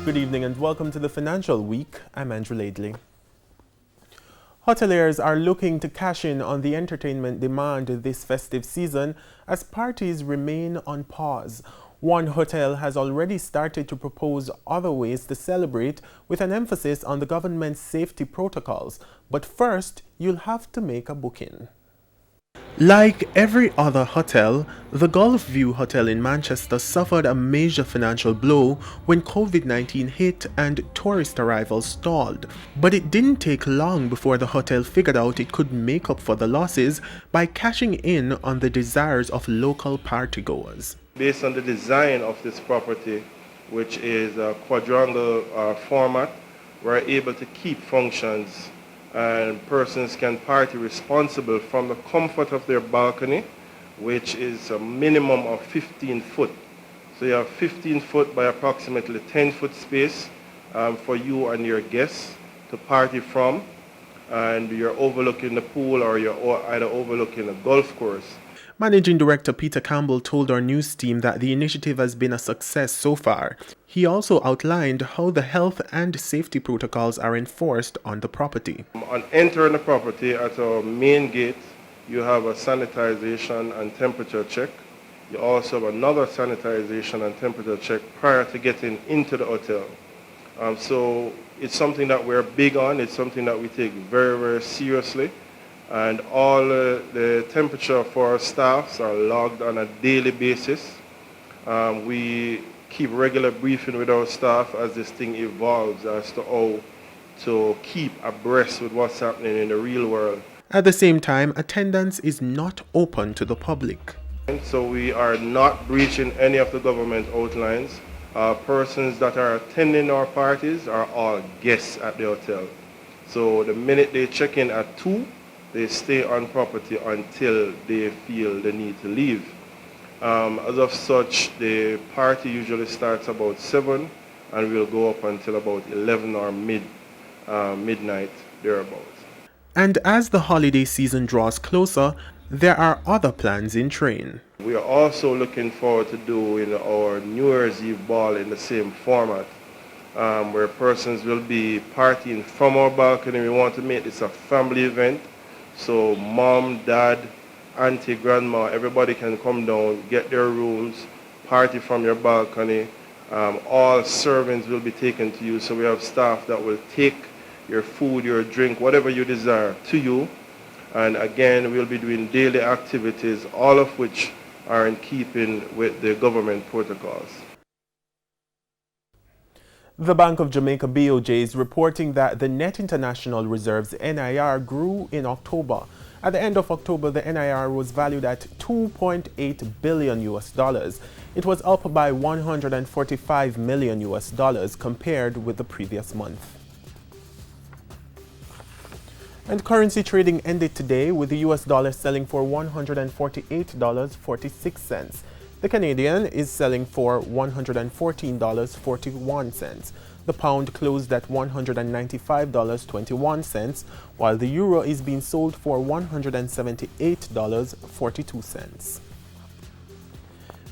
Good evening and welcome to the Financial Week. I'm Andrew Laidley. Hoteliers are looking to cash in on the entertainment demand this festive season as parties remain on pause. One hotel has already started to propose other ways to celebrate with an emphasis on the government's safety protocols. But first, you'll have to make a booking. Like every other hotel, the Gulf View Hotel in Manchester suffered a major financial blow when COVID-19 hit and tourist arrivals stalled. But it didn't take long before the hotel figured out it could make up for the losses by cashing in on the desires of local partygoers. Based on the design of this property, which is a quadrangle format, we're able to keep functions and persons can party responsible from the comfort of their balcony, which is a minimum of 15 foot. So you have 15 foot by approximately 10 foot space for you and your guests to party from, and you're overlooking the pool or you're either overlooking a golf course. Managing Director Peter Campbell told our news team that the initiative has been a success so far. He also outlined how the health and safety protocols are enforced on the property. On entering the property at our main gate, you have a sanitization and temperature check. You also have another sanitization and temperature check prior to getting into the hotel. So it's something that we're big on. It's something that we take very, very seriously. And all the temperature for our staffs are logged on a daily basis. We keep regular briefing with our staff as this thing evolves as to how to keep abreast with what's happening in the real world. At the same time, attendance is not open to the public. So we are not breaching any of the government outlines. Persons that are attending our parties are all guests at the hotel. So the minute they check in at 2, they stay on property until they feel the need to leave. As of such, the party usually starts about 7 and will go up until about 11 or midnight, thereabouts. And as the holiday season draws closer, there are other plans in train. We are also looking forward to doing our New Year's Eve ball in the same format, where persons will be partying from our balcony. We want to make this a family event. So mom, dad, auntie, grandma, everybody can come down, get their rooms, party from your balcony. All servants will be taken to you. So we have staff that will take your food, your drink, whatever you desire to you. And again, we'll be doing daily activities, all of which are in keeping with the government protocols. The Bank of Jamaica BOJ is reporting that the net international reserves NIR grew in October. At the end of October, the NIR was valued at $2.8 billion US. It was up by $145 million US compared with the previous month. And currency trading ended today with the US dollar selling for $148.46. The Canadian is selling for $114.41. The pound closed at $195.21, while the euro is being sold for $178.42.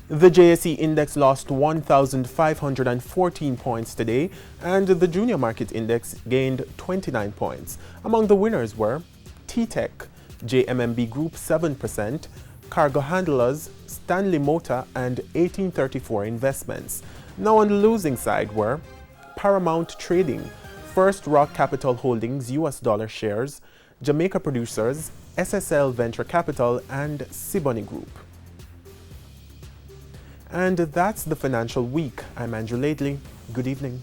The JSE index lost 1,514 points today, and the junior market index gained 29 points. Among the winners were T-Tech, JMMB Group 7%, Cargo Handlers, Stanley Motor, and 1834 Investments. Now on the losing side were Paramount Trading, First Rock Capital Holdings US dollar shares, Jamaica Producers, SSL Venture Capital, and Siboney Group. And that's the Financial Week. I'm Andrew Laidley. Good evening.